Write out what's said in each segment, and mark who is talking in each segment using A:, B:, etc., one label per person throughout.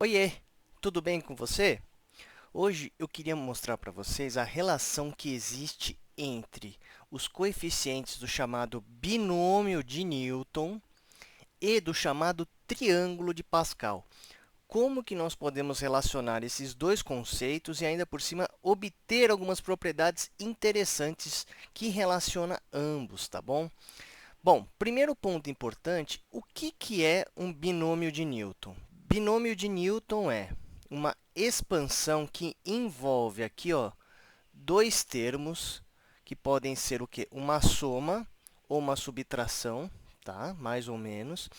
A: Oiê, tudo bem com você? Hoje eu queria mostrar para vocês a relação que existe entre os coeficientes do chamado binômio de Newton e do chamado triângulo de Pascal. Como que nós podemos relacionar esses dois conceitos e ainda por cima obter algumas propriedades interessantes que relacionam ambos, tá bom? Bom, primeiro ponto importante, o que é um binômio de Newton? Binômio de Newton é uma expansão que envolve aqui, ó, dois termos que podem ser o quê? Uma soma ou uma subtração, tá? Mais ou menos.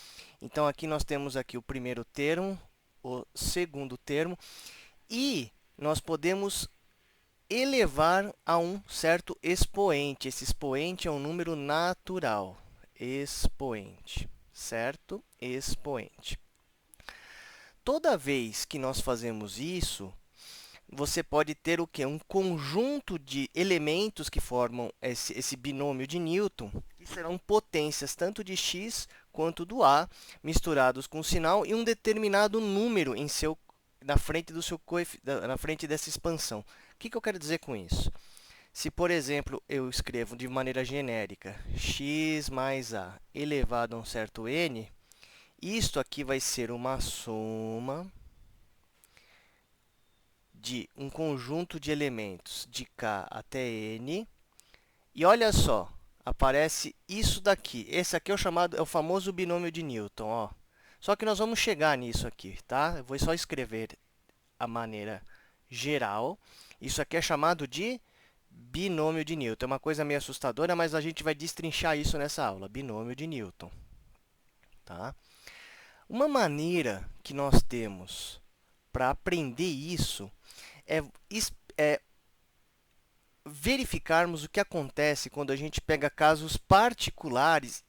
A: Então, aqui nós temos aqui o primeiro termo, o segundo termo, e nós podemos elevar a um certo expoente. Esse expoente é um número natural. Expoente, certo? Expoente. Toda vez que nós fazemos isso, você pode ter o quê? Um conjunto de elementos que formam esse binômio de Newton, que serão potências tanto de x quanto do a, misturados com um sinal e um determinado número na frente na frente dessa expansão. O que eu quero dizer com isso? Se, por exemplo, eu escrevo de maneira genérica x mais a elevado a um certo n, isto aqui vai ser uma soma de um conjunto de elementos de k até n. E olha só, aparece isso daqui. Esse aqui é o famoso binômio de Newton, ó. Só que nós vamos chegar nisso aqui, tá? Eu vou só escrever a maneira geral. Isso aqui é chamado de binômio de Newton. É uma coisa meio assustadora, mas a gente vai destrinchar isso nessa aula. Binômio de Newton, tá? Uma maneira que nós temos para aprender isso é, é verificarmos o que acontece quando a gente pega casos particulares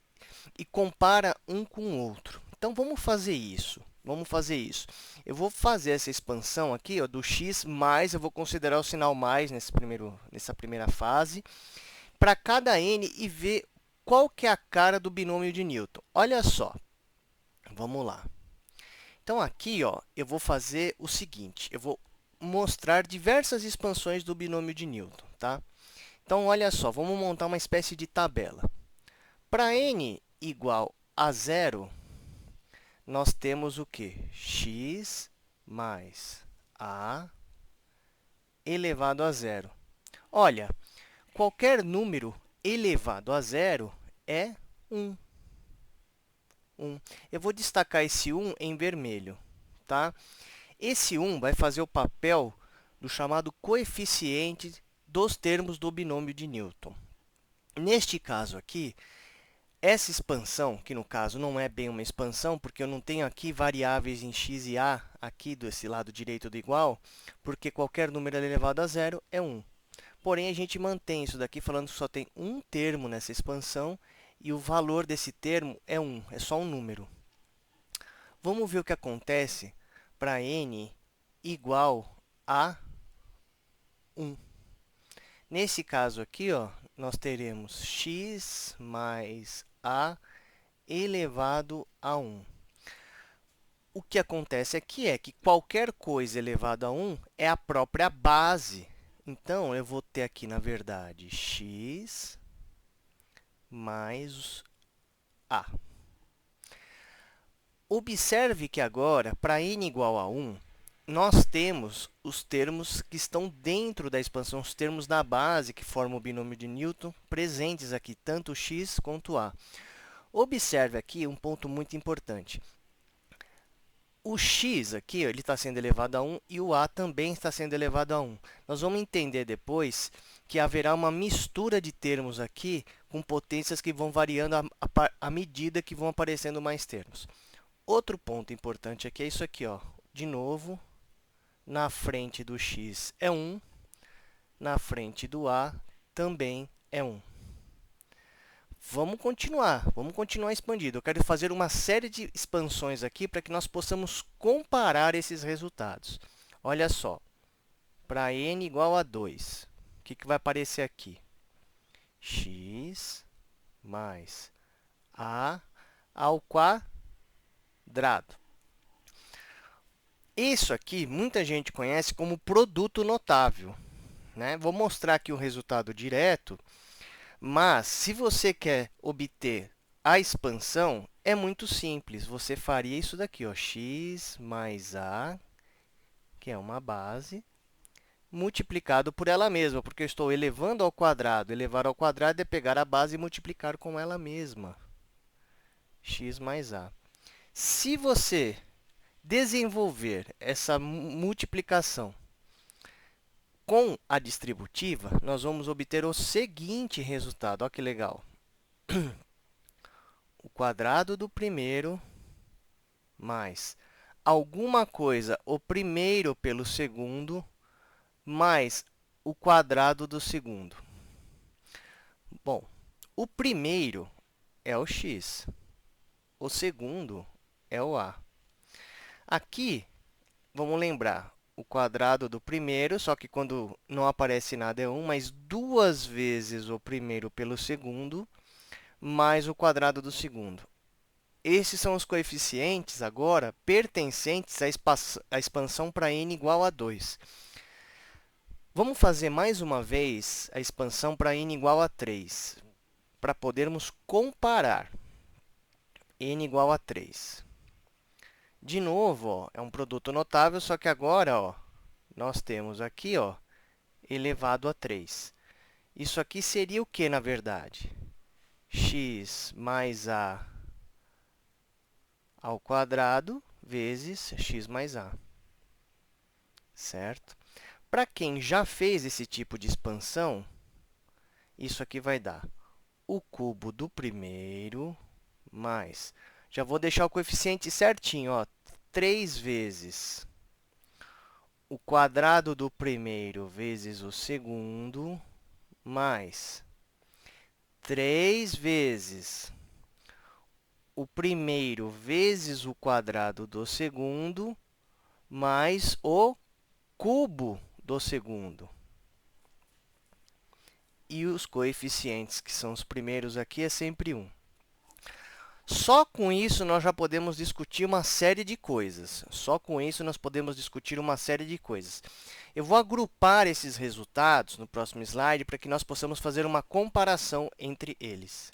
A: e compara um com o outro. Então, vamos fazer isso. Vamos fazer isso. Eu vou fazer essa expansão aqui, ó, do x mais, eu vou considerar o sinal mais nessa primeira fase, para cada n e ver qual que é a cara do binômio de Newton. Olha só, vamos lá. Então, aqui, ó, eu vou fazer o seguinte, eu vou mostrar diversas expansões do binômio de Newton, tá? Então, olha só, vamos montar uma espécie de tabela. Para n igual a zero, nós temos o quê? X mais a elevado a zero. Olha, qualquer número elevado a zero é 1. 1. Eu vou destacar esse 1 em vermelho, tá? Esse 1 vai fazer o papel do chamado coeficiente dos termos do binômio de Newton. Neste caso aqui, essa expansão, que no caso não é bem uma expansão, porque eu não tenho aqui variáveis em x e a, aqui desse lado direito do igual, porque qualquer número elevado a zero é 1. Porém, a gente mantém isso daqui falando que só tem um termo nessa expansão e o valor desse termo é 1, é só um número. Vamos ver o que acontece para n igual a 1. Nesse caso aqui, ó, nós teremos x mais a elevado a 1. O que acontece aqui é que qualquer coisa elevada a 1 é a própria base. Então, eu vou ter aqui, na verdade, x mais a. Observe que agora, para n igual a 1, nós temos os termos que estão dentro da expansão, os termos da base que formam o binômio de Newton, presentes aqui, tanto x quanto a. Observe aqui um ponto muito importante. O x aqui ele está sendo elevado a 1 e o a também está sendo elevado a 1. Nós vamos entender depois que haverá uma mistura de termos aqui com potências que vão variando à medida que vão aparecendo mais termos. Outro ponto importante aqui é isso aqui, ó. De novo, na frente do x é 1, na frente do a também é 1. Vamos continuar expandindo. Eu quero fazer uma série de expansões aqui para que nós possamos comparar esses resultados. Olha só, para n igual a 2, o que vai aparecer aqui? X mais a ao quadrado. Isso aqui, muita gente conhece como produto notável, né? Vou mostrar aqui o resultado direto, mas se você quer obter a expansão, é muito simples. Você faria isso daqui, ó, x mais a, que é uma base, multiplicado por ela mesma, porque eu estou elevando ao quadrado. Elevar ao quadrado é pegar a base e multiplicar com ela mesma, x mais a. Se você desenvolver essa multiplicação com a distributiva, nós vamos obter o seguinte resultado. Olha que legal. O quadrado do primeiro mais alguma coisa, o primeiro pelo segundo, mais o quadrado do segundo. Bom, o primeiro é o x, o segundo é o a. Aqui, vamos lembrar, o quadrado do primeiro, só que quando não aparece nada é 1, mas duas vezes o primeiro pelo segundo, mais o quadrado do segundo. Esses são os coeficientes, agora, pertencentes à expansão para n igual a 2. Vamos fazer mais uma vez a expansão para n igual a 3, para podermos comparar n igual a 3. De novo, ó, é um produto notável, só que agora ó, nós temos aqui ó, elevado a 3. Isso aqui seria o que, na verdade? X mais a ao quadrado vezes x mais a, certo? Para quem já fez esse tipo de expansão, isso aqui vai dar o cubo do primeiro mais... Já vou deixar o coeficiente certinho, ó, 3 vezes o quadrado do primeiro vezes o segundo, mais 3 vezes o primeiro vezes o quadrado do segundo, mais o cubo do segundo. E os coeficientes, que são os primeiros aqui, é sempre 1. Só com isso, nós já podemos discutir uma série de coisas. Só com isso, nós podemos discutir uma série de coisas. Eu vou agrupar esses resultados no próximo slide para que nós possamos fazer uma comparação entre eles.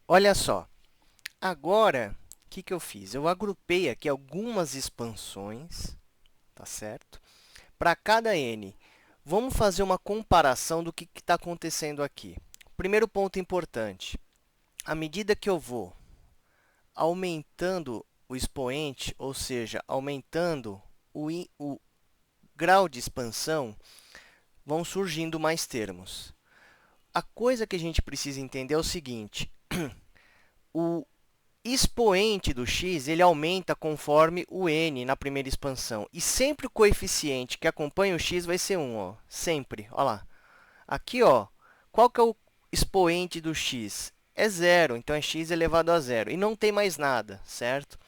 A: Olha só. Agora, o que eu fiz? Eu agrupei aqui algumas expansões, tá certo? Para cada n. Vamos fazer uma comparação do que está acontecendo aqui. Primeiro ponto importante. À medida que eu vou aumentando o expoente, ou seja, aumentando o grau de expansão, vão surgindo mais termos. A coisa que a gente precisa entender é o seguinte. O expoente do x ele aumenta conforme o n na primeira expansão. E sempre o coeficiente que acompanha o x vai ser 1. Ó. Sempre. Olha lá. Aqui, ó, qual que é o expoente do x? É 0, então é x elevado a 0. E não tem mais nada, certo?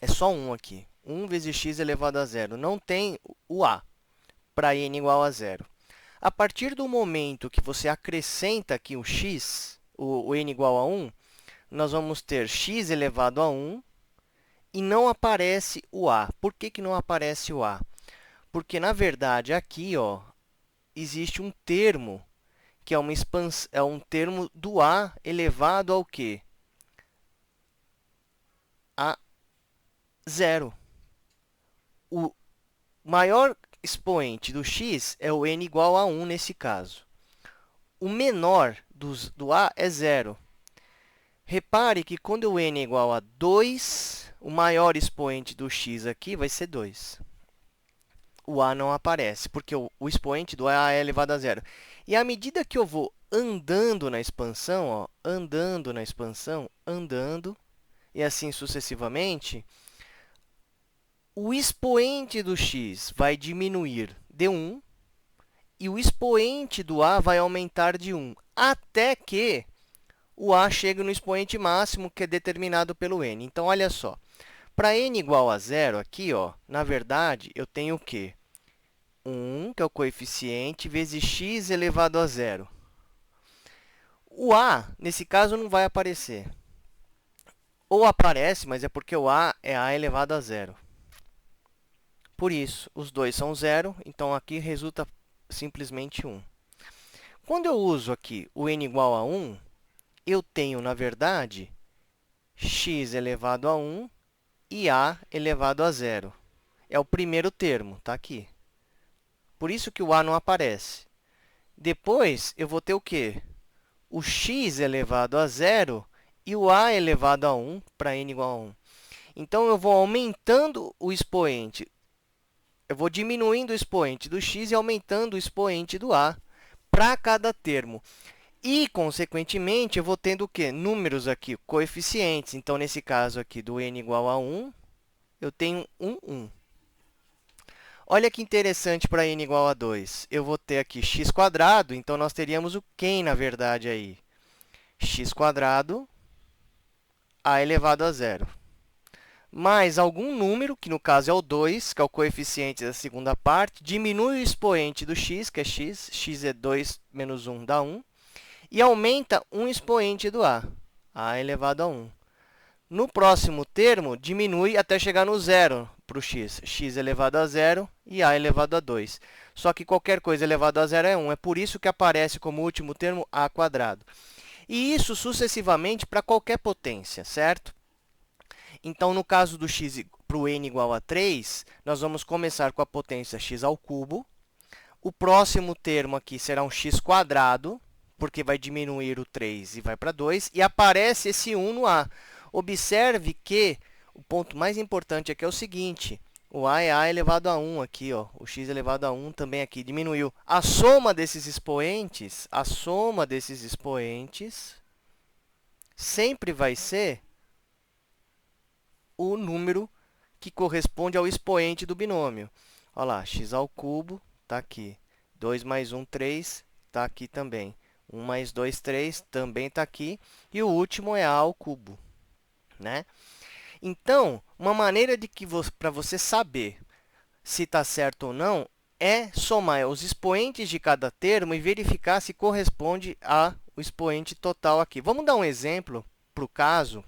A: É só 1 aqui. 1 vezes x elevado a 0. Não tem o a para n igual a 0. A partir do momento que você acrescenta aqui o x, o n igual a 1, nós vamos ter x elevado a 1 e não aparece o a. Por que que não aparece o a? Porque, na verdade, aqui ó, existe um termo que é um termo do a elevado ao quê? A 0. O maior expoente do x é o n igual a 1 nesse caso. O menor do a é 0. Repare que quando o n é igual a 2, o maior expoente do x aqui vai ser 2. O a não aparece, porque o expoente do a é elevado a 0. E à medida que eu vou andando na expansão, ó, andando na expansão, andando, e assim sucessivamente, o expoente do x vai diminuir de 1 e o expoente do a vai aumentar de 1, até que o a chegue no expoente máximo, que é determinado pelo n. Então, olha só. Para n igual a 0, aqui, ó, na verdade, eu tenho o quê? 1, que é o coeficiente, vezes x elevado a 0. O a, nesse caso, não vai aparecer. Ou aparece, mas é porque o a é a elevado a zero. Por isso, os dois são zero, então aqui resulta simplesmente 1. Quando eu uso aqui o n igual a 1, eu tenho, na verdade, x elevado a 1 e a elevado a zero. É o primeiro termo, está aqui. Por isso que o a não aparece. Depois, eu vou ter o quê? O x elevado a zero e o a elevado a 1 para n igual a 1. Então, eu vou aumentando o expoente. Eu vou diminuindo o expoente do x e aumentando o expoente do a para cada termo. E, consequentemente, eu vou tendo o quê? Números aqui, coeficientes. Então, nesse caso aqui do n igual a 1, eu tenho 1. Olha que interessante para n igual a 2. Eu vou ter aqui x², então nós teríamos o quem, na verdade, aí? x² a elevado a zero. Mais algum número, que no caso é o 2, que é o coeficiente da segunda parte, diminui o expoente do x, que é x é 2 menos 1 dá 1, e aumenta um expoente do a elevado a 1. No próximo termo, diminui até chegar no zero para o x elevado a zero e a elevado a 2. Só que qualquer coisa elevado a zero é 1, é por isso que aparece como último termo a². E isso sucessivamente para qualquer potência, certo? Então, no caso do x para o n igual a 3, nós vamos começar com a potência x². O próximo termo aqui será um x², porque vai diminuir o 3 e vai para 2, e aparece esse 1 no a. Observe que o ponto mais importante aqui é o seguinte, o a é a elevado a 1 aqui, ó, o x elevado a 1 também aqui diminuiu. A soma desses expoentes sempre vai ser o número que corresponde ao expoente do binômio. Olha lá, x² está aqui. 2 mais 1, 3, está aqui também. 1 mais 2, 3, também está aqui. E o último é a², né? Então, uma maneira para você saber se está certo ou não é somar os expoentes de cada termo e verificar se corresponde ao expoente total aqui. Vamos dar um exemplo para o caso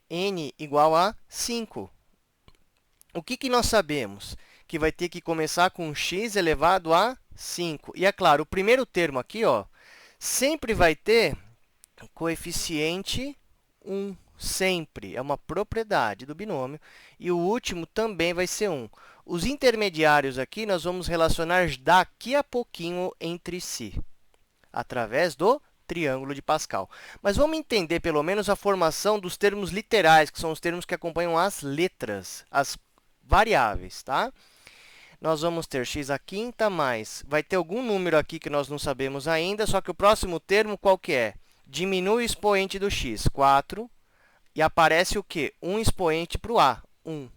A: n igual a 5. O que nós sabemos? Que vai ter que começar com x elevado a 5. E, é claro, o primeiro termo aqui, ó, sempre vai ter coeficiente 1. Sempre. É uma propriedade do binômio. E o último também vai ser 1. Os intermediários aqui nós vamos relacionar daqui a pouquinho entre si, através do triângulo de Pascal. Mas vamos entender, pelo menos, a formação dos termos literais, que são os termos que acompanham as letras, as variáveis, tá? Nós vamos ter x² mais, vai ter algum número aqui que nós não sabemos ainda, só que o próximo termo qual que é? Diminui o expoente do x, 4, e aparece o quê? Um expoente para o a, 1.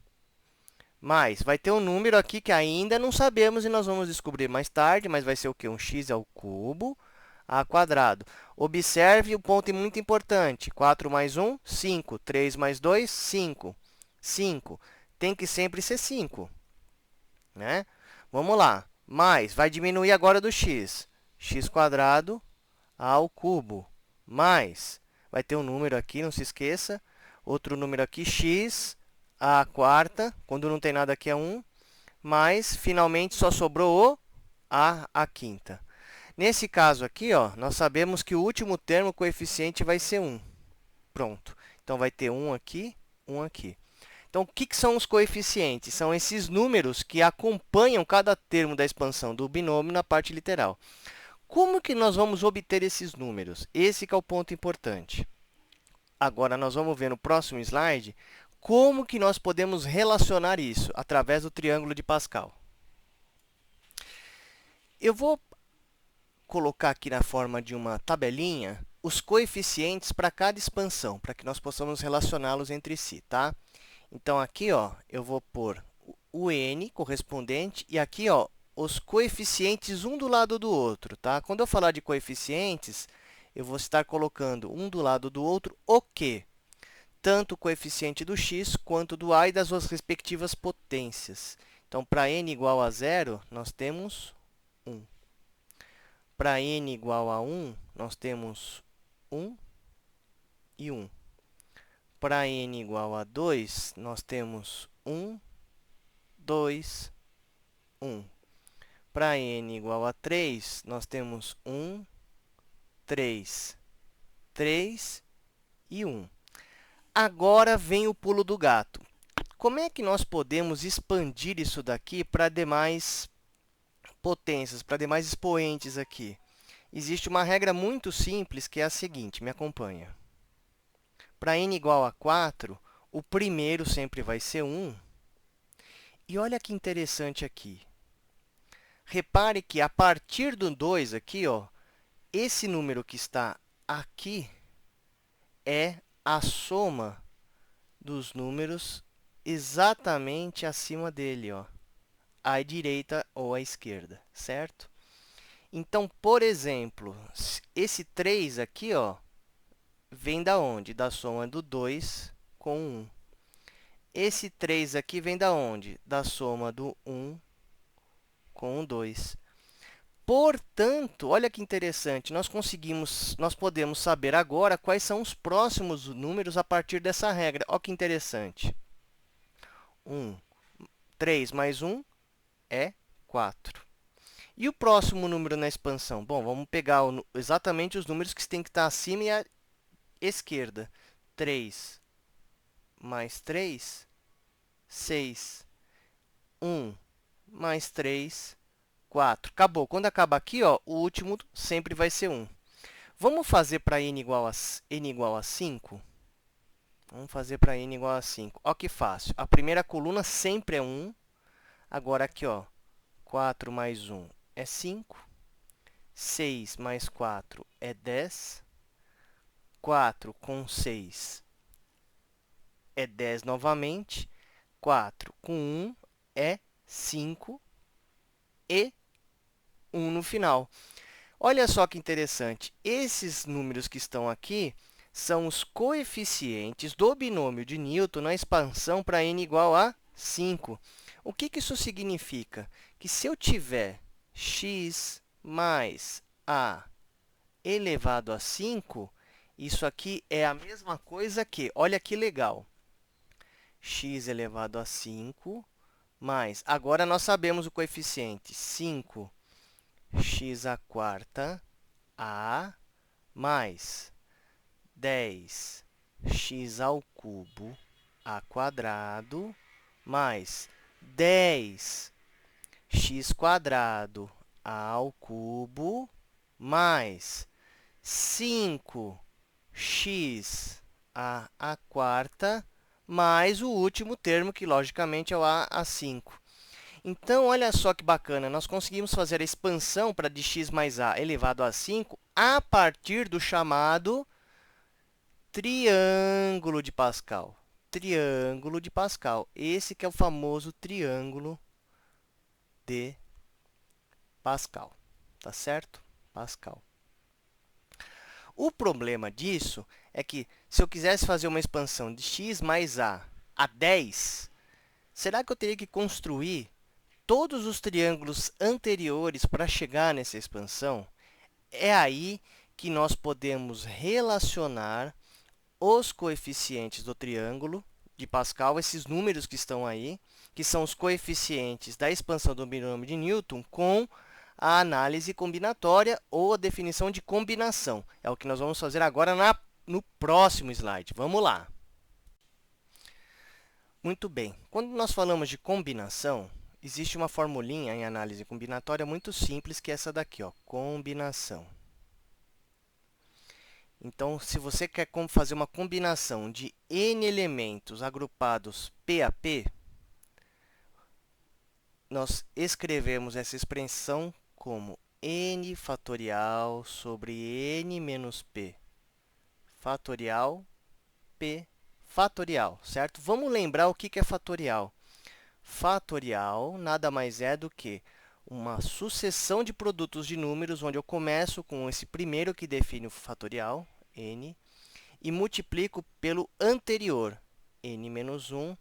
A: Mais, vai ter um número aqui que ainda não sabemos e nós vamos descobrir mais tarde, mas vai ser o quê? Um x² a². Observe o ponto muito importante. 4 mais 1, 5. 3 mais 2, 5. 5. Tem que sempre ser 5. Né? Vamos lá. Mais, vai diminuir agora do x. x² ao cubo. Mais, vai ter um número aqui, não se esqueça. Outro número aqui, x à quarta. Quando não tem nada aqui é 1. Mas, finalmente, só sobrou o a à quinta. Nesse caso aqui, ó, nós sabemos que o último termo, o coeficiente, vai ser 1. Pronto. Então, vai ter 1 aqui, 1 aqui. Então, o que são os coeficientes? São esses números que acompanham cada termo da expansão do binômio na parte literal. Como que nós vamos obter esses números? Esse que é o ponto importante. Agora, nós vamos ver no próximo slide como que nós podemos relacionar isso através do triângulo de Pascal. Eu vou colocar aqui na forma de uma tabelinha os coeficientes para cada expansão, para que nós possamos relacioná-los entre si, tá? Então, aqui, ó, eu vou pôr o n correspondente e aqui, ó, os coeficientes um do lado do outro, tá? Quando eu falar de coeficientes, eu vou estar colocando um do lado do outro o quê? Tanto o coeficiente do x quanto do a e das suas respectivas potências. Então, para n igual a 0, nós temos 1. Para n igual a 1, nós temos 1 e 1. Para n igual a 2, nós temos 1, 2, 1. Para n igual a 3, nós temos 1, 3, 3 e 1. Agora vem o pulo do gato. Como é que nós podemos expandir isso daqui para demais potências, para demais expoentes aqui? Existe uma regra muito simples que é a seguinte, me acompanha. Para n igual a 4, o primeiro sempre vai ser 1. E olha que interessante aqui. Repare que a partir do 2 aqui, ó, esse número que está aqui é a soma dos números exatamente acima dele, ó, à direita ou à esquerda, certo? Então, por exemplo, esse 3 aqui, ó, vem da onde? Da soma do 2 com 1. Esse 3 aqui vem da onde? Da soma do 1 com o 2. Portanto, olha que interessante, nós podemos saber agora quais são os próximos números a partir dessa regra. Olha que interessante. 3 mais 1 é 4. E o próximo número na expansão? Bom, vamos pegar exatamente os números que têm que estar acima e à esquerda. 3 mais 3, 6. 1 mais 3, 4. Acabou. Quando acaba aqui, ó, o último sempre vai ser 1. Vamos fazer para n igual a 5? Vamos fazer para n igual a 5. Olha que fácil. A primeira coluna sempre é 1. Agora, aqui, ó, 4 mais 1 é 5. 6 mais 4 é 10. 4 com 6 é 10 novamente. 4 com 1 é 5. E 1 no final. Olha só que interessante. Esses números que estão aqui são os coeficientes do binômio de Newton na expansão para n igual a 5. O que isso significa? Que se eu tiver x mais a elevado a 5, isso aqui é a mesma coisa que, olha que legal, x elevado a 5 mais, agora nós sabemos o coeficiente, 5x² a mais 10x² a quadrado mais 10x² ao cubo mais 5x a quarta mais o último termo, que logicamente é o a 5. Então, olha só que bacana, nós conseguimos fazer a expansão para de x mais a elevado a 5 a partir do chamado triângulo de Pascal. Triângulo de Pascal. Esse que é o famoso triângulo de Pascal. Tá certo? Pascal. O problema disso é que, se eu quisesse fazer uma expansão de x mais a 10, será que eu teria que construir todos os triângulos anteriores para chegar nessa expansão? É aí que nós podemos relacionar os coeficientes do triângulo de Pascal, esses números que estão aí, que são os coeficientes da expansão do binômio de Newton, com a análise combinatória ou a definição de combinação. É o que nós vamos fazer agora no próximo slide. Vamos lá. Muito bem. Quando nós falamos de combinação, existe uma formulinha em análise combinatória muito simples, que é essa daqui, ó, combinação. Então, se você quer fazer uma combinação de n elementos agrupados P a P, nós escrevemos essa expressão como n fatorial sobre n menos p fatorial p fatorial, certo? Vamos lembrar o que é fatorial. Fatorial nada mais é do que uma sucessão de produtos de números, onde eu começo com esse primeiro que define o fatorial, n, e multiplico pelo anterior, n menos 1,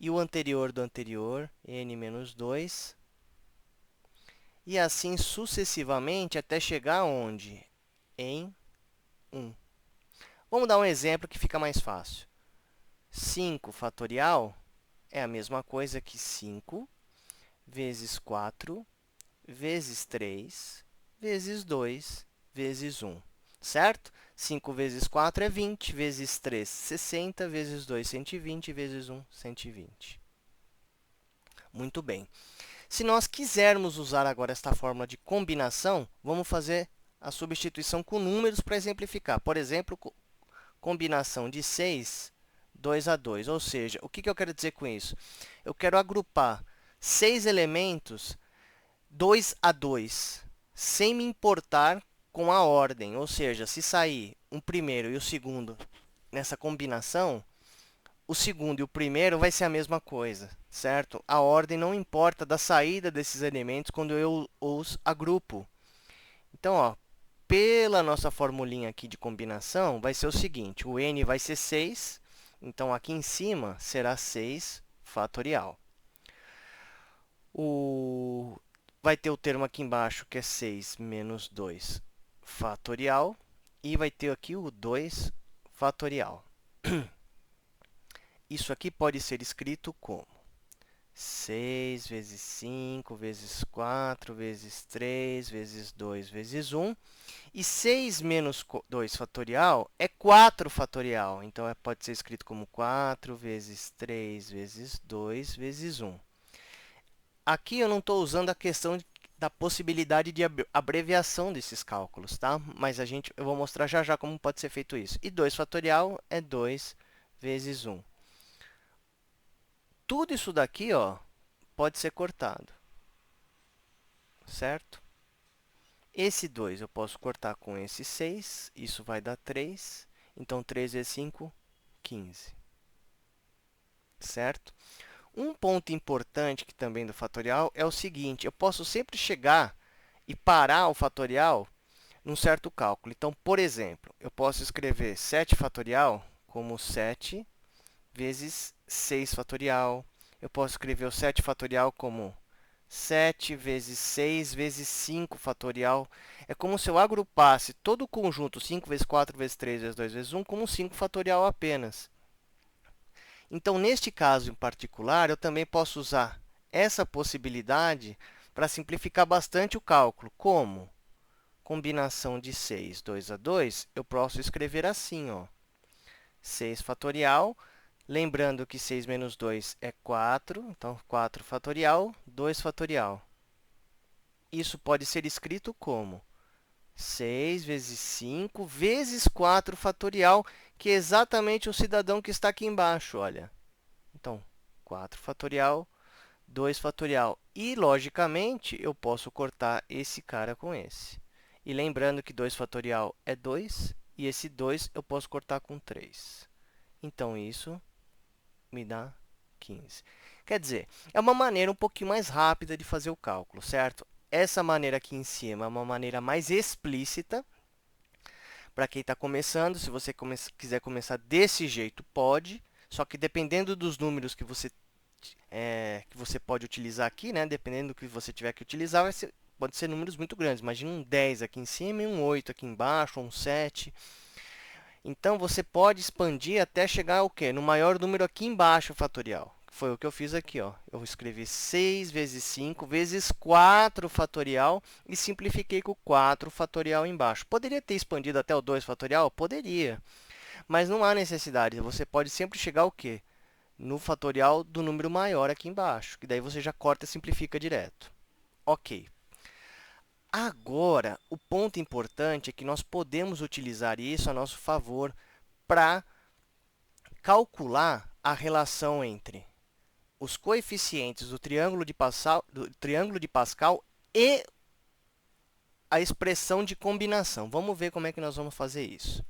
A: e o anterior do anterior, n menos 2, e assim sucessivamente até chegar aonde? Em 1. Vamos dar um exemplo que fica mais fácil. 5 fatorial é a mesma coisa que 5 vezes 4 vezes 3 vezes 2 vezes 1, certo? 5 vezes 4 é 20, vezes 3, 60, vezes 2, 120, vezes 1, 120. Muito bem. Se nós quisermos usar agora esta fórmula de combinação, vamos fazer a substituição com números para exemplificar. Por exemplo, combinação de 6, 2 a 2. Ou seja, o que eu quero dizer com isso? Eu quero agrupar 6 elementos 2 a 2, sem me importar com a ordem. Ou seja, se sair um primeiro e o segundo nessa combinação, o segundo e o primeiro vai ser a mesma coisa, certo? A ordem não importa da saída desses elementos quando eu os agrupo. Então, ó, pela nossa formulinha aqui de combinação, vai ser o seguinte, o n vai ser 6, então aqui em cima será 6 fatorial. Vai ter o termo aqui embaixo, que é 6 menos 2 fatorial, e vai ter aqui o 2 fatorial. Isso aqui pode ser escrito como 6 vezes 5 vezes 4 vezes 3 vezes 2 vezes 1. E 6 menos 2 fatorial é 4 fatorial. Então, pode ser escrito como 4 vezes 3 vezes 2 vezes 1. Aqui eu não estou usando a questão da possibilidade de abreviação desses cálculos, tá? Mas eu vou mostrar já já como pode ser feito isso. E 2 fatorial é 2 vezes 1. Tudo isso daqui, ó, pode ser cortado, certo? Esse 2 eu posso cortar com esse 6, isso vai dar 3. Então, 3 vezes 5, 15, certo? Um ponto importante que também do fatorial é o seguinte, eu posso sempre chegar e parar o fatorial num certo cálculo. Então, por exemplo, eu posso escrever 7 fatorial como 7 vezes 6 fatorial. Eu posso escrever o 7 fatorial como 7 vezes 6 vezes 5 fatorial. É como se eu agrupasse todo o conjunto 5 vezes 4 vezes 3 vezes 2 vezes 1 como 5 fatorial apenas. Então, neste caso em particular, eu também posso usar essa possibilidade para simplificar bastante o cálculo. Como? Combinação de 6, 2 a 2, eu posso escrever assim, ó, 6 fatorial. Lembrando que 6 menos 2 é 4, então 4 fatorial, 2 fatorial. Isso pode ser escrito como 6 vezes 5 vezes 4 fatorial, que é exatamente o cidadão que está aqui embaixo, olha. Então, 4 fatorial, 2 fatorial. E, logicamente, eu posso cortar esse cara com esse. E lembrando que 2 fatorial é 2, e esse 2 eu posso cortar com 3. Então, isso me dá 15. Quer dizer, é uma maneira um pouquinho mais rápida de fazer o cálculo, certo? Essa maneira aqui em cima é uma maneira mais explícita para quem está começando. Se você quiser começar desse jeito, pode. Só que dependendo dos números que você pode utilizar aqui, né? Dependendo do que você tiver que utilizar, pode ser números muito grandes. Imagina um 10 aqui em cima e um 8 aqui embaixo, ou um 7. Então, você pode expandir até chegar ao quê? No maior número aqui embaixo, fatorial. Foi o que eu fiz aqui, ó. Eu escrevi 6 vezes 5 vezes 4 fatorial e simplifiquei com 4 fatorial embaixo. Poderia ter expandido até o 2 fatorial? Poderia. Mas não há necessidade. Você pode sempre chegar ao quê? No fatorial do número maior aqui embaixo. Que daí você já corta e simplifica direto. Ok. Agora, o ponto importante é que nós podemos utilizar isso a nosso favor para calcular a relação entre os coeficientes do triângulo de Pascal e a expressão de combinação. Vamos ver como é que nós vamos fazer isso.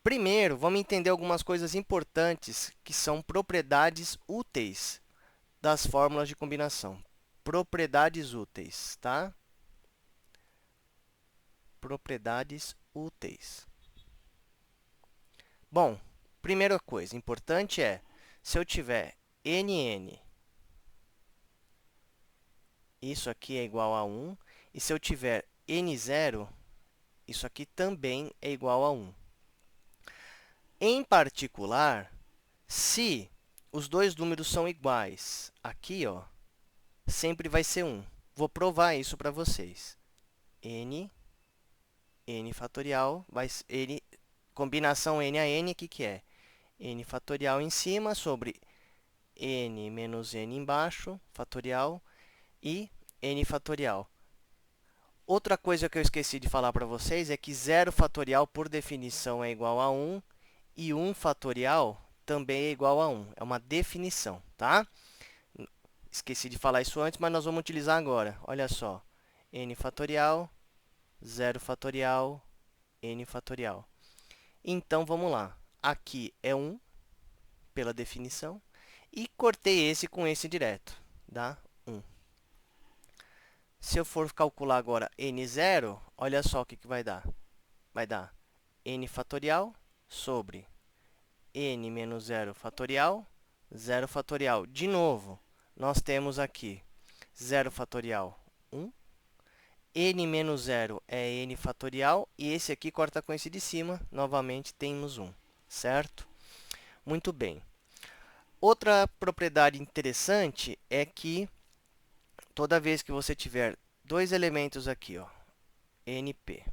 A: Primeiro, vamos entender algumas coisas importantes que são propriedades úteis das fórmulas de combinação. Propriedades úteis, tá? Propriedades úteis. Bom, primeira coisa importante é, se eu tiver NN isso aqui é igual a 1. E se eu tiver n0, isso aqui também é igual a 1. Em particular, se os dois números são iguais, aqui, ó, sempre vai ser 1. Vou provar isso para vocês. N fatorial, combinação n a n, o que é? N fatorial em cima sobre n menos n embaixo, fatorial, e n fatorial. Outra coisa que eu esqueci de falar para vocês é que 0 fatorial, por definição, é igual a 1, e 1 fatorial também é igual a 1. É uma definição, tá? Esqueci de falar isso antes, mas nós vamos utilizar agora. Olha só, n fatorial, 0 fatorial, n fatorial. Então, vamos lá. Aqui é 1, pela definição, e cortei esse com esse direto, dá 1. Se eu for calcular agora n0, olha só o que vai dar. Vai dar n fatorial sobre n menos 0 fatorial, 0 fatorial. De novo, nós temos aqui 0 fatorial, 1. N menos 0 é n fatorial, e esse aqui corta com esse de cima, novamente temos 1, certo? Muito bem. Outra propriedade interessante é que toda vez que você tiver dois elementos aqui, ó, np,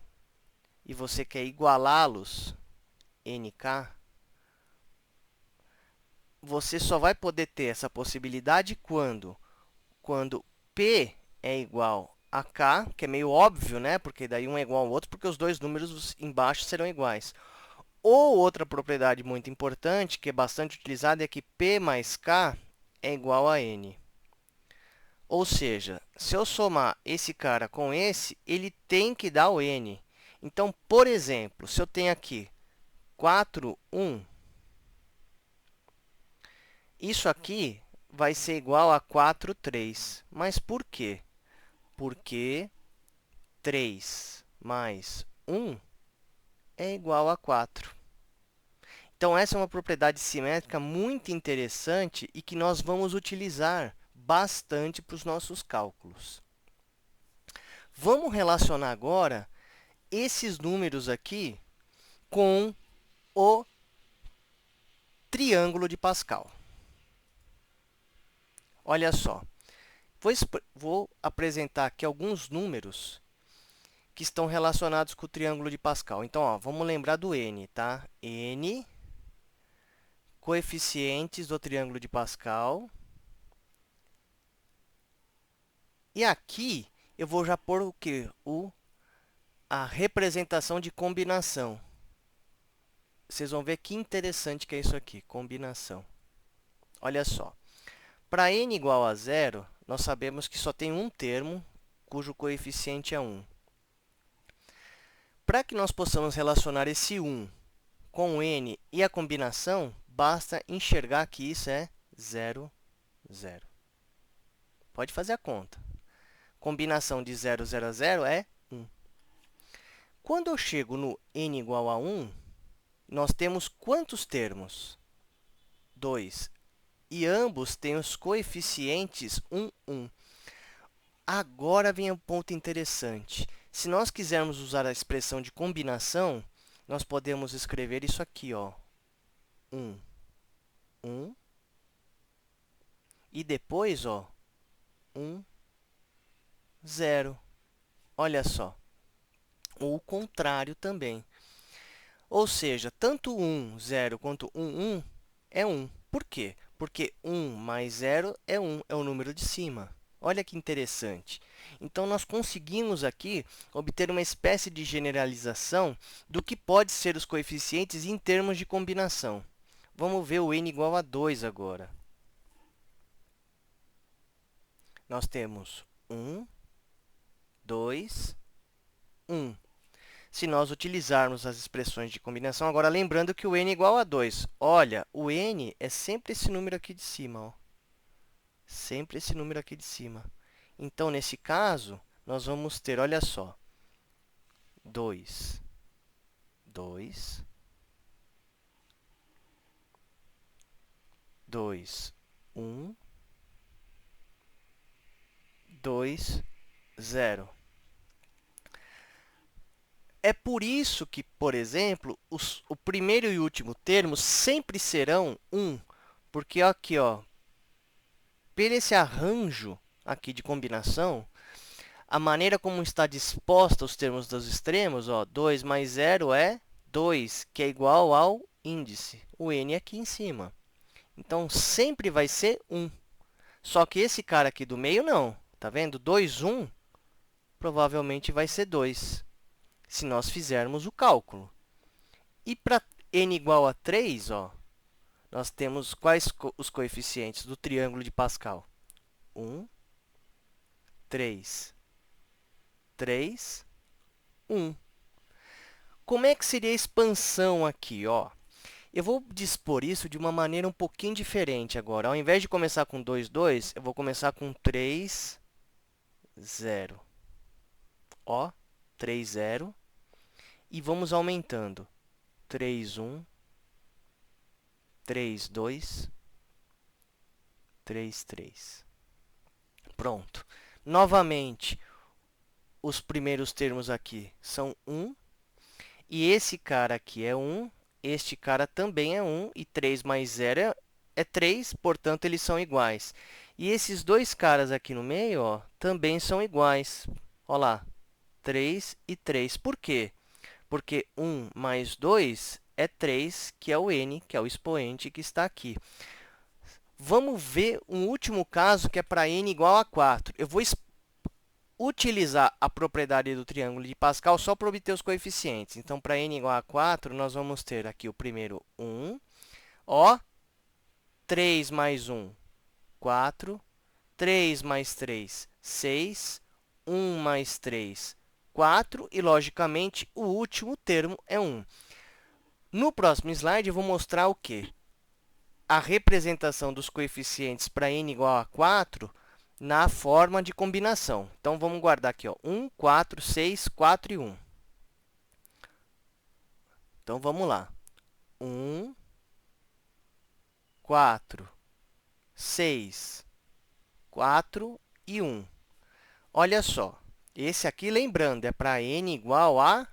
A: e você quer igualá-los, nk, você só vai poder ter essa possibilidade quando p é igual a k, que é meio óbvio, né? Porque daí um é igual ao outro, porque os dois números embaixo serão iguais. Ou outra propriedade muito importante, que é bastante utilizada, é que p mais k é igual a n. Ou seja, se eu somar esse cara com esse, ele tem que dar o n. Então, por exemplo, se eu tenho aqui 4, 1, isso aqui vai ser igual a 4, 3. Mas por quê? Porque 3 mais 1 é igual a 4. Então, essa é uma propriedade simétrica muito interessante e que nós vamos utilizar bastante para os nossos cálculos. Vamos relacionar agora esses números aqui com o triângulo de Pascal. Olha só, vou apresentar aqui alguns números que estão relacionados com o triângulo de Pascal. Então, ó, vamos lembrar do n, tá? N, coeficientes do triângulo de Pascal. E aqui, eu vou já pôr o quê? A representação de combinação. Vocês vão ver que interessante que é isso aqui, combinação. Olha só, para n igual a 0, nós sabemos que só tem um termo cujo coeficiente é 1. Para que nós possamos relacionar esse 1 com o n e a combinação, basta enxergar que isso é 0, 0. Pode fazer a conta. Combinação de 0, 0 a 0 é 1. Quando eu chego no n igual a 1, nós temos quantos termos? 2. E ambos têm os coeficientes 1, 1. Agora vem um ponto interessante. Se nós quisermos usar a expressão de combinação, nós podemos escrever isso aqui, ó, 1, 1. E depois, ó, 1, 0. Olha só. Ou o contrário também. Ou seja, tanto 1, 0 quanto 1, 1 é 1. Por quê? Porque 1 mais 0 é 1, é o número de cima. Olha que interessante. Então, nós conseguimos aqui obter uma espécie de generalização do que pode ser os coeficientes em termos de combinação. Vamos ver o n igual a 2 agora. Nós temos 1, 2, 1. Se nós utilizarmos as expressões de combinação, agora lembrando que o n é igual a 2. Olha, o n é sempre esse número aqui de cima, ó. Sempre esse número aqui de cima. Então, nesse caso, nós vamos ter, olha só, 2, 2, 2, 1, 2, 0. É por isso que, por exemplo, o primeiro e o último termo sempre serão 1, porque aqui, ó, pelo esse arranjo aqui de combinação, a maneira como está disposta os termos dos extremos, ó, 2 mais 0 é 2, que é igual ao índice, o n aqui em cima. Então, sempre vai ser 1. Só que esse cara aqui do meio, não. Tá vendo? 2, 1, provavelmente vai ser 2, se nós fizermos o cálculo. E para n igual a 3, ó, nós temos quais os coeficientes do triângulo de Pascal? 1, 3, 3, 1. Como é que seria a expansão aqui, ó? Eu vou dispor isso de uma maneira um pouquinho diferente agora. Ao invés de começar com 2, 2, eu vou começar com 3, 0. Ó, 3, 0. E vamos aumentando. 3, 1, 3, 2, 3, 3. Pronto. Novamente, os primeiros termos aqui são 1. E esse cara aqui é 1. Este cara também é 1. E 3 mais 0 é 3. Portanto, eles são iguais. E esses dois caras aqui no meio, ó, também são iguais. Olha lá, 3 e 3. Por quê? Porque 1 mais 2 é 3, que é o n, que é o expoente que está aqui. Vamos ver um último caso, que é para n igual a 4. Eu vou utilizar a propriedade do triângulo de Pascal só para obter os coeficientes. Então, para n igual a 4, nós vamos ter aqui o primeiro 1. Ó, 3 mais 1, 4. 3 mais 3, 6. 1 mais 3, 4. E, logicamente, o último termo é 1. No próximo slide, eu vou mostrar o quê? A representação dos coeficientes para n igual a 4 na forma de combinação. Então, vamos guardar aqui, ó, 1, 4, 6, 4 e 1. Então, vamos lá. 1, 4, 6, 4 e 1. Olha só, esse aqui, lembrando, é para n igual a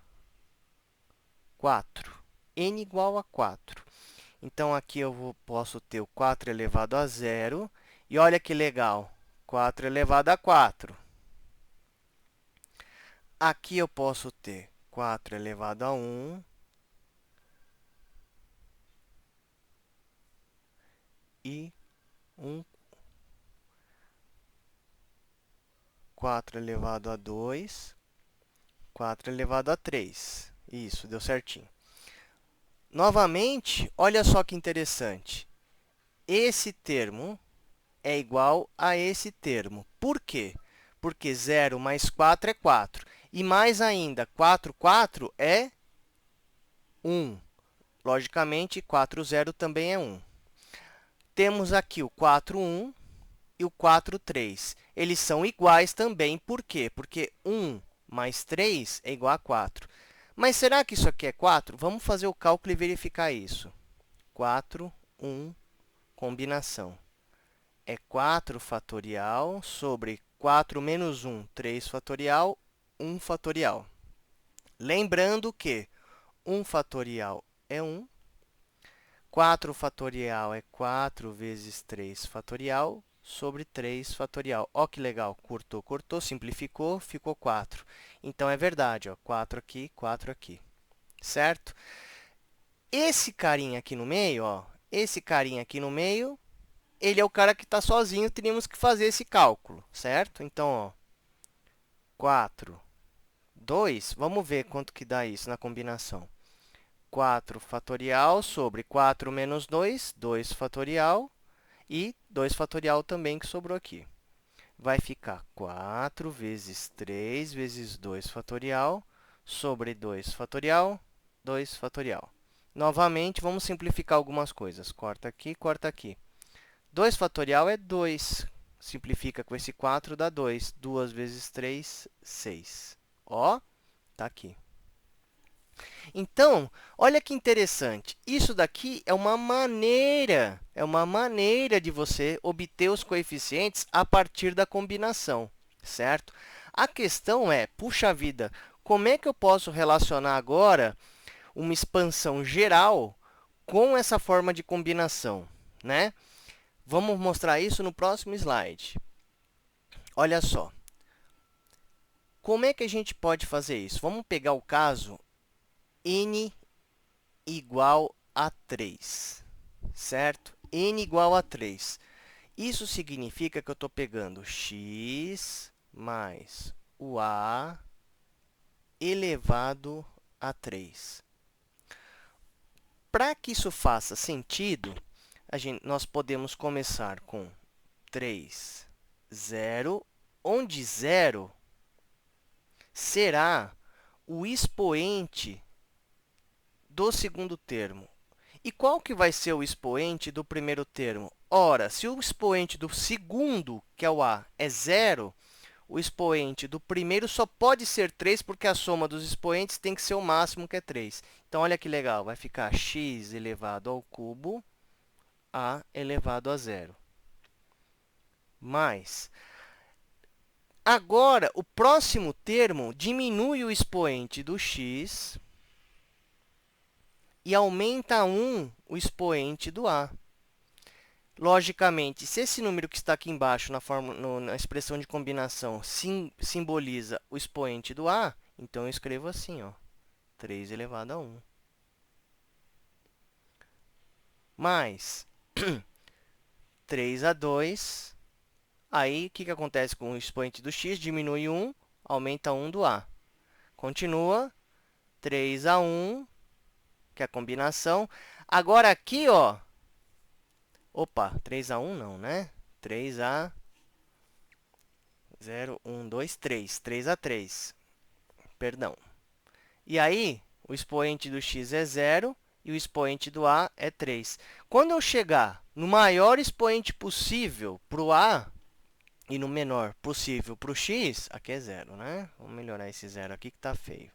A: 4. n igual a 4. Então, aqui eu posso ter o 4 elevado a 0. E olha que legal, 4 elevado a 4. Aqui eu posso ter 4 elevado a 1. E 4 elevado a 2. 4 elevado a 3. Isso, deu certinho. Novamente, olha só que interessante. Esse termo é igual a esse termo. Por quê? Porque 0 mais 4 é 4. E mais ainda, 4, 4 é 1. Logicamente, 4, 0 também é 1. Temos aqui o 4, 1 e o 4, 3. Eles são iguais também. Por quê? Porque 1 mais 3 é igual a 4. Mas será que isso aqui é 4? Vamos fazer o cálculo e verificar isso. 4, 1, combinação. É 4 fatorial sobre 4 menos 1, 3 fatorial, 1 fatorial. Lembrando que 1 fatorial é 1. 4 fatorial é 4 vezes 3 fatorial sobre 3 fatorial. Ó, que legal. Cortou, cortou, simplificou, ficou 4. Então, é verdade, ó, 4 aqui, 4 aqui. Certo? Esse carinha aqui no meio, ó, esse carinha aqui no meio, ele é o cara que está sozinho, teríamos que fazer esse cálculo, certo? Então, ó, 4, 2, vamos ver quanto que dá isso na combinação. 4 fatorial sobre 4 menos 2, 2 fatorial, e 2 fatorial também que sobrou aqui. Vai ficar 4 vezes 3 vezes 2 fatorial sobre 2 fatorial, 2 fatorial. Novamente, vamos simplificar algumas coisas. Corta aqui, corta aqui. 2 fatorial é 2. Simplifica com esse 4, dá 2. 2 vezes 3, 6. Ó, está aqui. Então, olha que interessante. Isso daqui é uma maneira de você obter os coeficientes a partir da combinação. certo? A questão é, puxa vida, como é que eu posso relacionar agora uma expansão geral com essa forma de combinação, né? Vamos mostrar isso no próximo slide. Olha só, como é que a gente pode fazer isso? Vamos pegar o caso n igual a 3, certo? N igual a 3. Isso significa que eu estou pegando x mais o a elevado a 3. Para que isso faça sentido, nós podemos começar com 3, 0, onde 0 será o expoente do segundo termo. E qual que vai ser o expoente do primeiro termo? Ora, se o expoente do segundo, que é o a, é 0, o expoente do primeiro só pode ser 3, porque a soma dos expoentes tem que ser o máximo, que é 3. Então, olha que legal, vai ficar x elevado ao cubo, a elevado a 0. Mais. Agora, o próximo termo diminui o expoente do x e aumenta a 1 o expoente do a. Logicamente, se esse número que está aqui embaixo, na expressão de combinação, simboliza o expoente do a, então eu escrevo assim, ó, 3 elevado a 1. Mais 3 a 2. Aí, o que acontece com o expoente do x? Diminui 1, aumenta 1 do a. Continua, 3 a 1, que é a combinação. Agora, aqui, ó, opa, 3 a 1 não, né? 3 a 0, 1, 2, 3. 3 a 3, perdão. E aí, o expoente do x é 0 e o expoente do a é 3. Quando eu chegar no maior expoente possível para o a e no menor possível para o x, aqui é 0, né? Vamos melhorar esse 0 aqui que está feio.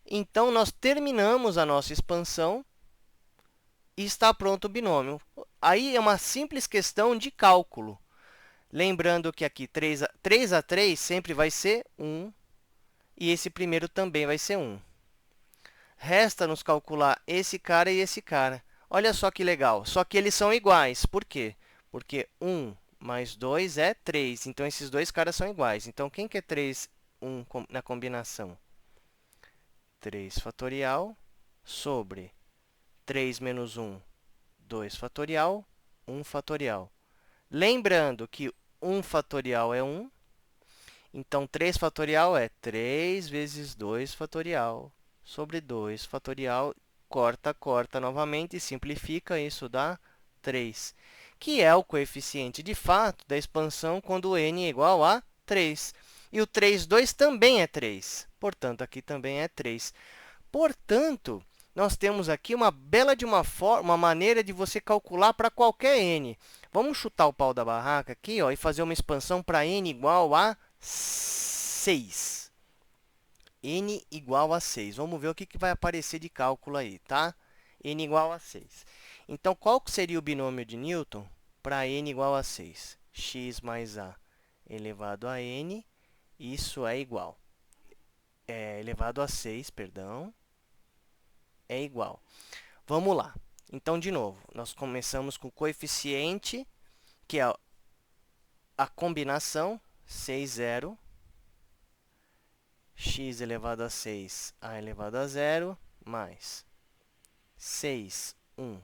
A: Então, nós terminamos a nossa expansão e está pronto o binômio. Aí é uma simples questão de cálculo. Lembrando que aqui 3 a 3 sempre vai ser 1 e esse primeiro também vai ser 1. Resta-nos calcular esse cara e esse cara. Olha só que legal, só que eles são iguais. Por quê? Porque 1 mais 2 é 3, então esses dois caras são iguais. Então, quem que é 3, 1 na combinação? 3 fatorial sobre 3 menos 1, 2 fatorial, 1 fatorial. Lembrando que 1 fatorial é 1, então 3 fatorial é 3 vezes 2 fatorial sobre 2 fatorial, corta, corta novamente e simplifica, isso dá 3, que é o coeficiente de fato da expansão quando n é igual a 3. E o 3, 2 também é 3, portanto, aqui também é 3. Portanto, nós temos aqui uma bela de uma maneira de você calcular para qualquer n. Vamos chutar o pau da barraca aqui, ó, e fazer uma expansão para n igual a 6. N igual a 6. Vamos ver o que vai aparecer de cálculo aí, tá? N igual a 6. Então, qual seria o binômio de Newton para n igual a 6? X mais a elevado a n, isso é igual. Elevado a 6, perdão, é igual. Vamos lá. Então, de novo, nós começamos com o coeficiente, que é a combinação 6, 0, x elevado a 6, a elevado a 0, mais 6, 1,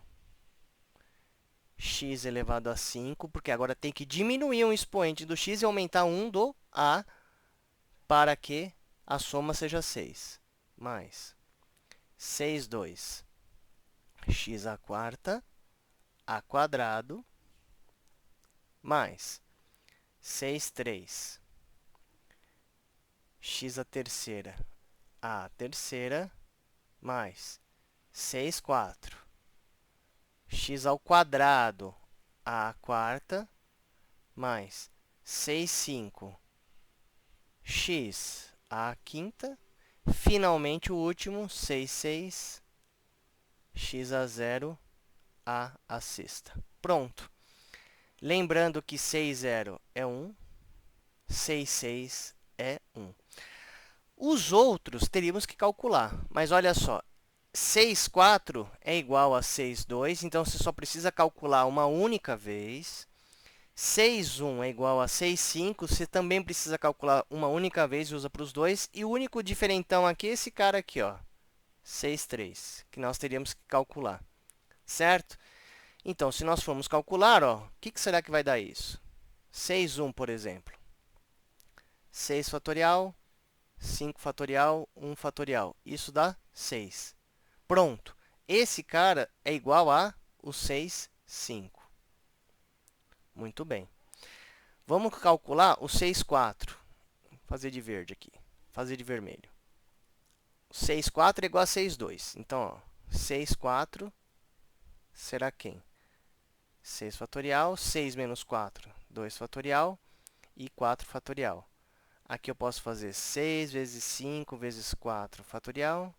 A: x elevado a 5, porque agora tem que diminuir um expoente do x e aumentar 1 do a para que a soma seja 6, mais 6, 2, x à quarta, a quadrado, mais 6, 3, x à terceira, a terceira, mais 6, 4, x ao quadrado, a quarta, mais 6, 5, x à quinta, finalmente o último, 6, 6, x a 0, a sexta. Pronto. Lembrando que 6, 0 é 1, 6, 6 é 1. Os outros teríamos que calcular, mas olha só, 6, 4 é igual a 6, 2, então você só precisa calcular uma única vez. 6, 1 é igual a 6, 5, você também precisa calcular uma única vez e usa para os dois. E o único diferentão aqui é esse cara aqui, ó, 6, 3, que nós teríamos que calcular, certo? Então, se nós formos calcular, ó, o que será que vai dar isso? 6, 1, por exemplo. 6 fatorial, 5 fatorial, 1 fatorial. Isso dá 6. Pronto. Esse cara é igual a o 6, 5. Muito bem. Vamos calcular o 6, 4. Vou fazer de verde aqui. Fazer de vermelho. 6, 4 é igual a 6, 2. Então, ó, 6, 4 será quem? 6 fatorial, 6 menos 4, 2 fatorial e 4 fatorial. Aqui eu posso fazer 6 vezes 5 vezes 4 fatorial.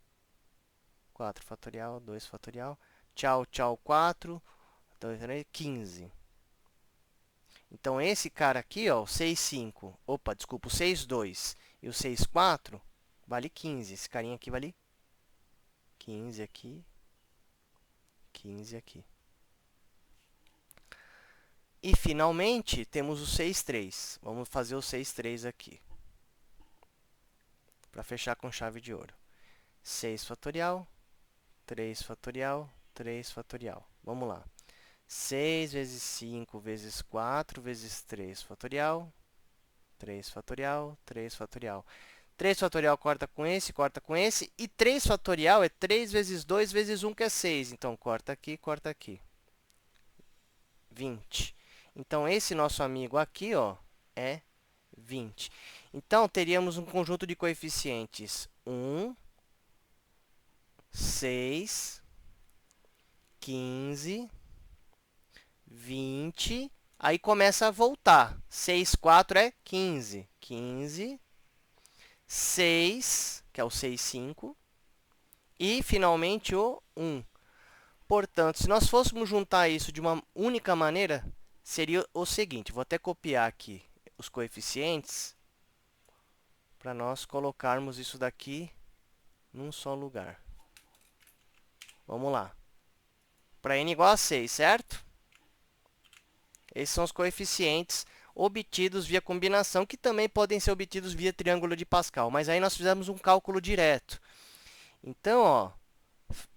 A: 4 fatorial, 2 fatorial. Tchau, tchau, 4. 2, 15. Então, esse cara aqui, ó, o 6, 5. Opa, desculpa, o 6, 2 e o 6, 4 vale 15. Esse carinha aqui vale 15 aqui, 15 aqui. E, finalmente, temos o 6, 3. Vamos fazer o 6, 3 aqui, para fechar com chave de ouro. 6 fatorial, 3 fatorial, 3 fatorial. Vamos lá. 6 vezes 5 vezes 4 vezes 3 fatorial, 3 fatorial, 3 fatorial. 3 fatorial corta com esse, e 3 fatorial é 3 vezes 2 vezes 1, que é 6. Então, corta aqui, 20. Então, esse nosso amigo aqui, ó, é 20. Então, teríamos um conjunto de coeficientes 1, 6, 15, 20. Aí começa a voltar. 6, 4 é 15. 15, 6, que é o 6, 5. E, finalmente, o 1. Portanto, se nós fôssemos juntar isso de uma única maneira, seria o seguinte. Vou até copiar aqui os coeficientes para nós colocarmos isso daqui num só lugar. Vamos lá. Para n igual a 6, certo? Esses são os coeficientes obtidos via combinação, que também podem ser obtidos via triângulo de Pascal. Mas aí nós fizemos um cálculo direto. Então, ó,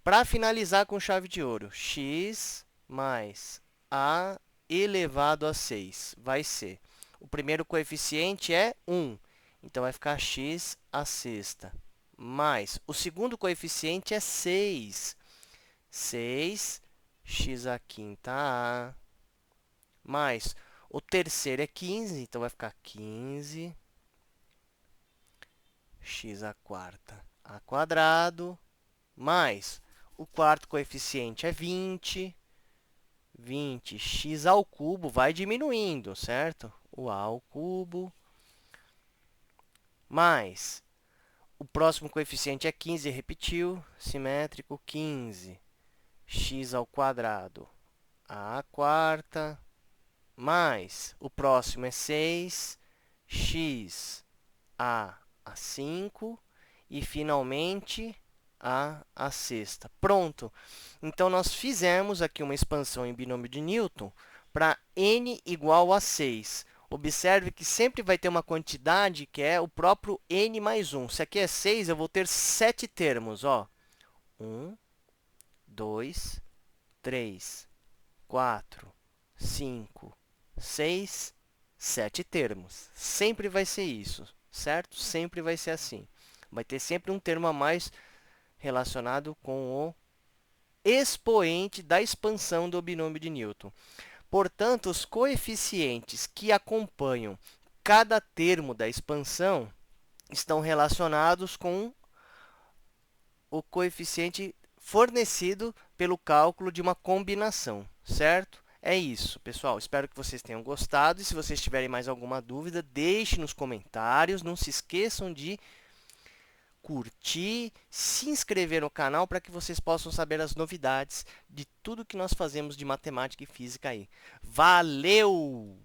A: para finalizar com chave de ouro, x mais a elevado a 6 vai ser... O primeiro coeficiente é 1. Então, vai ficar x à sexta. Mais o segundo coeficiente é 6. 6, x à quinta a. Mais o terceiro é 15, então vai ficar 15 x à quarta a quadrado, mais o quarto coeficiente é 20, 20x ao cubo vai diminuindo, certo? O a ao cubo, mais o próximo coeficiente é 15, repetiu, simétrico, 15 x ao quadrado a quarta, mais o próximo é 6, x a 5 e, finalmente, a sexta. Pronto! Então, nós fizemos aqui uma expansão em binômio de Newton para n igual a 6. Observe que sempre vai ter uma quantidade que é o próprio n mais 1. Se aqui é 6, eu vou ter 7 termos. Ó. 1, 2, 3, 4, 5, 6, 7 termos. Sempre vai ser isso, certo? Sempre vai ser assim. Vai ter sempre um termo a mais relacionado com o expoente da expansão do binômio de Newton. Portanto, os coeficientes que acompanham cada termo da expansão estão relacionados com o coeficiente fornecido pelo cálculo de uma combinação, certo? É isso, pessoal. Espero que vocês tenham gostado. E se vocês tiverem mais alguma dúvida, deixe nos comentários. Não se esqueçam de curtir, se inscrever no canal para que vocês possam saber as novidades de tudo que nós fazemos de matemática e física aí. Valeu!